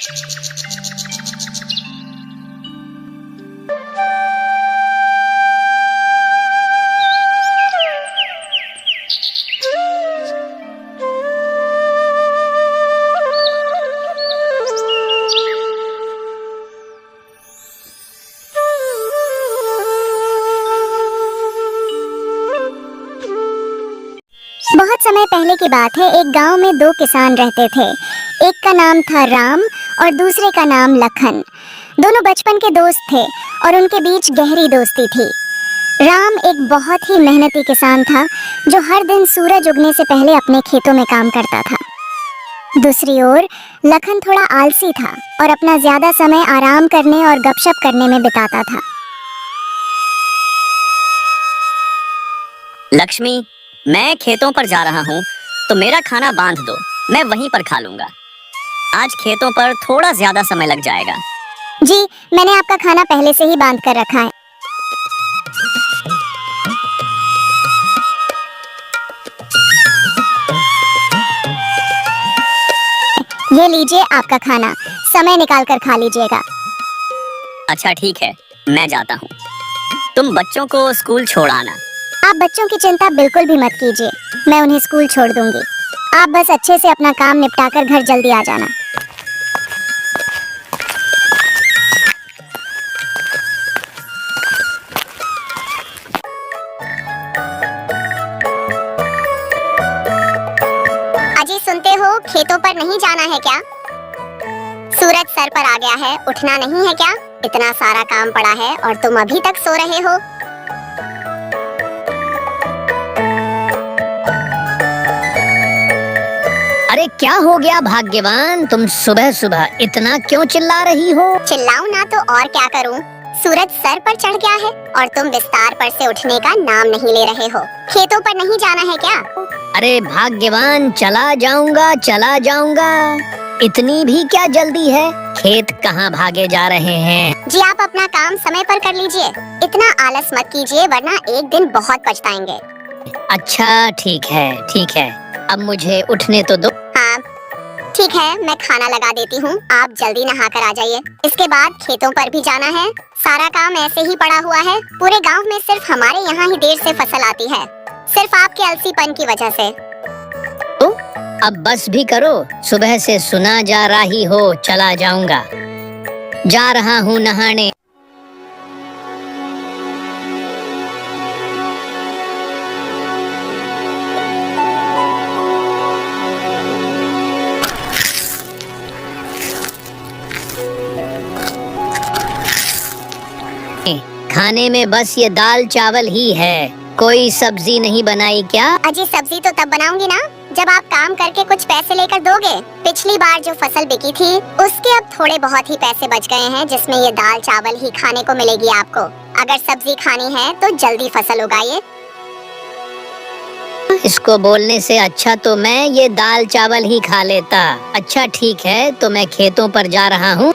बहुत समय पहले की बात है। एक गांव में दो किसान रहते थे। एक का नाम था राम और दूसरे का नाम लखन। दोनों बचपन के दोस्त थे और उनके बीच गहरी दोस्ती थी। राम एक बहुत ही मेहनती किसान था जो हर दिन सूरज उगने से पहले अपने खेतों में काम करता था। दूसरी ओर लखन थोड़ा आलसी था और अपना ज्यादा समय आराम करने और गपशप करने में बिताता था। लक्ष्मी, मैं खेतों पर जा रहा हूँ तो मेरा खाना बांध दो, मैं वहीं पर खा लूंगा। आज खेतों पर थोड़ा ज्यादा समय लग जाएगा। जी, मैंने आपका खाना पहले से ही बांध कर रखा है। ये लीजिए आपका खाना, समय निकाल कर खा लीजिएगा। अच्छा ठीक है, मैं जाता हूँ। तुम बच्चों को स्कूल छोड़ आना। आप बच्चों की चिंता बिल्कुल भी मत कीजिए, मैं उन्हें स्कूल छोड़ दूंगी। आप बस अच्छे से अपना काम निपटाकर घर जल्दी आ जाना। अजी सुनते हो, खेतों पर नहीं जाना है क्या? सूरज सर पर आ गया है, उठना नहीं है क्या? इतना सारा काम पड़ा है और तुम अभी तक सो रहे हो। अरे क्या हो गया भाग्यवान, तुम सुबह सुबह इतना क्यों चिल्ला रही हो? चिल्लाऊं ना तो और क्या करूं? सूरज सर पर चढ़ गया है और तुम बिस्तार पर से उठने का नाम नहीं ले रहे हो। खेतों पर नहीं जाना है क्या? अरे भाग्यवान, चला जाऊंगा चला जाऊंगा। इतनी भी क्या जल्दी है? खेत कहाँ भागे जा रहे हैं? जी आप अपना काम समय पर कर लीजिए। इतना आलस मत कीजिए वरना एक दिन बहुत पछताएंगे। अच्छा ठीक है, अब मुझे उठने तो दो। हाँ ठीक है, मैं खाना लगा देती हूँ, आप जल्दी नहा कर आ जाइए। इसके बाद खेतों पर भी जाना है। सारा काम ऐसे ही पड़ा हुआ है। पूरे गांव में सिर्फ हमारे यहाँ ही देर से फसल आती है, सिर्फ आपके आलसीपन की वजह से। तो अब बस भी करो, सुबह से सुना जा रही हो चला जाऊंगा। जा रहा हूँ नहाने। खाने में बस ये दाल चावल ही है, कोई सब्जी नहीं बनाई क्या? अजी सब्जी तो तब बनाऊंगी ना जब आप काम करके कुछ पैसे लेकर दोगे। पिछली बार जो फसल बिकी थी उसके अब थोड़े बहुत ही पैसे बच गए हैं, जिसमें ये दाल चावल ही खाने को मिलेगी आपको। अगर सब्जी खानी है तो जल्दी फसल उगाइए। इसको बोलने से अच्छा तो मैं ये दाल चावल ही खा लेता। अच्छा ठीक है, तो मैं खेतों पर जा रहा हूँ।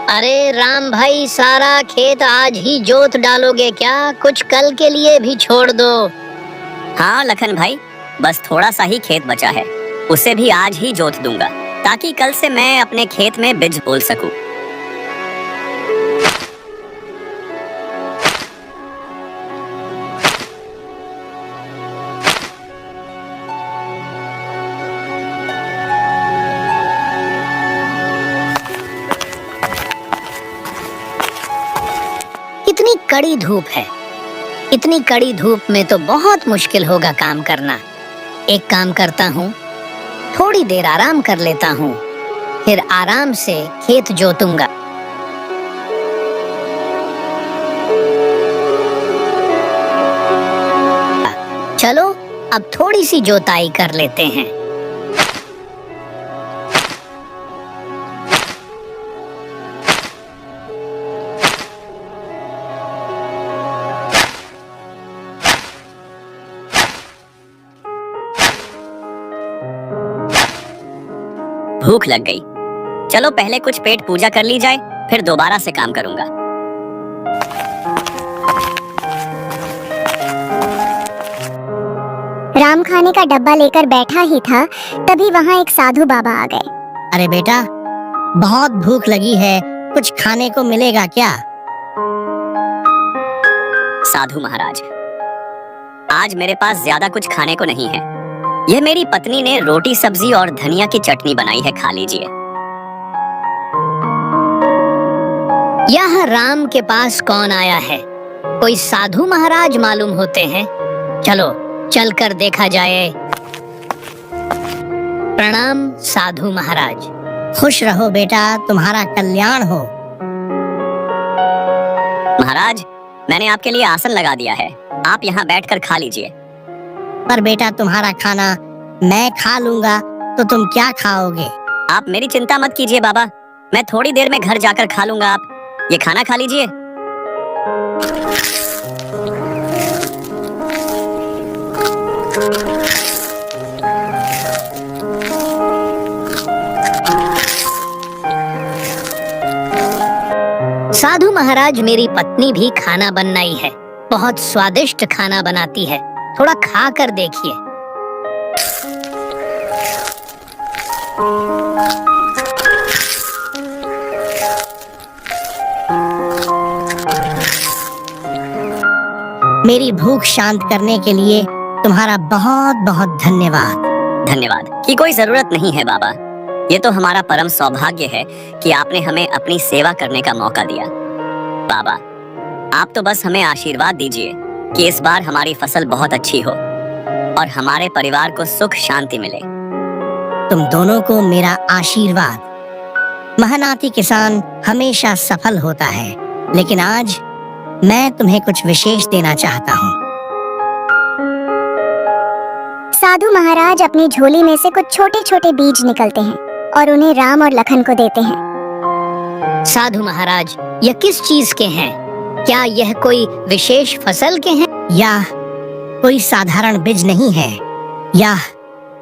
अरे राम भाई, सारा खेत आज ही जोत डालोगे क्या? कुछ कल के लिए भी छोड़ दो। हाँ लखन भाई, बस थोड़ा सा ही खेत बचा है, उसे भी आज ही जोत दूंगा ताकि कल से मैं अपने खेत में बीज बोल सकूं। इतनी कड़ी धूप है, इतनी कड़ी धूप में तो बहुत मुश्किल होगा काम करना। एक काम करता हूँ, थोड़ी देर आराम कर लेता हूँ, फिर आराम से खेत जोतूंगा। चलो अब थोड़ी सी जोताई कर लेते हैं। भूख लग गई। चलो पहले कुछ पेट पूजा कर ली जाए, फिर दोबारा से काम करूंगा। राम खाने का डब्बा लेकर बैठा ही था, तभी वहाँ एक साधु बाबा आ गए। अरे बेटा, बहुत भूख लगी है, कुछ खाने को मिलेगा क्या? साधु महाराज, आज मेरे पास ज्यादा कुछ खाने को नहीं है। यह मेरी पत्नी ने रोटी सब्जी और धनिया की चटनी बनाई है, खा लीजिए। यह राम के पास कौन आया है? कोई साधु महाराज मालूम होते हैं। चलो चलकर देखा जाए। प्रणाम साधु महाराज। खुश रहो बेटा, तुम्हारा कल्याण हो। महाराज, मैंने आपके लिए आसन लगा दिया है, आप यहाँ बैठकर खा लीजिए। पर बेटा, तुम्हारा खाना मैं खा लूंगा तो तुम क्या खाओगे? आप मेरी चिंता मत कीजिए बाबा, मैं थोड़ी देर में घर जाकर खा लूंगा। आप ये खाना खा लीजिए। साधु महाराज, मेरी पत्नी भी खाना बनाई है, बहुत स्वादिष्ट खाना बनाती है, थोड़ा खा कर देखिए। मेरी भूख शांत करने के लिए तुम्हारा बहुत बहुत धन्यवाद। धन्यवाद की कोई जरूरत नहीं है बाबा, ये तो हमारा परम सौभाग्य है कि आपने हमें अपनी सेवा करने का मौका दिया। बाबा, आप तो बस हमें आशीर्वाद दीजिए कि इस बार हमारी फसल बहुत अच्छी हो और हमारे परिवार को सुख शांति मिले। तुम दोनों को मेरा आशीर्वाद। मेहनती किसान हमेशा सफल होता है, लेकिन आज मैं तुम्हें कुछ विशेष देना चाहता हूँ। साधु महाराज अपनी झोली में से कुछ छोटे छोटे बीज निकलते हैं और उन्हें राम और लखन को देते हैं। साधु महाराज, यह किस चीज के हैं? क्या यह कोई विशेष फसल के हैं या कोई साधारण बीज नहीं है? यह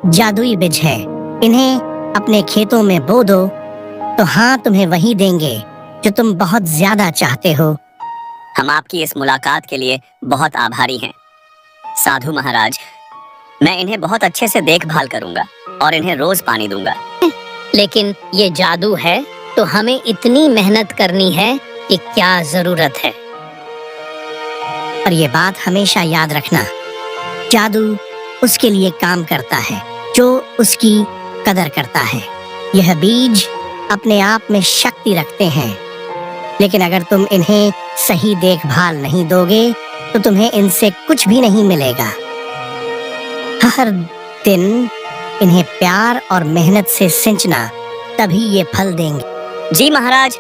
जादुई बीज है। इन्हें अपने खेतों में बो दो तो हाँ, तुम्हें वही देंगे जो तुम बहुत ज्यादा चाहते हो। हम आपकी इस मुलाकात के लिए बहुत आभारी हैं। साधु महाराज, मैं इन्हें बहुत अच्छे से देखभाल करूंगा और इन्हें रोज पानी दूंगा। लेकिन ये जादू है तो हमें इतनी मेहनत करनी है कि क्या जरूरत है। और ये बात हमेशा याद रखना, जादू उसके लिए काम करता है जो उसकी कदर करता है। यह बीज अपने आप में शक्ति रखते हैं, लेकिन अगर तुम इन्हें सही देखभाल नहीं दोगे तो तुम्हें इनसे कुछ भी नहीं मिलेगा। हर दिन इन्हें प्यार और मेहनत से सिंचना, तभी ये फल देंगे। जी महाराज,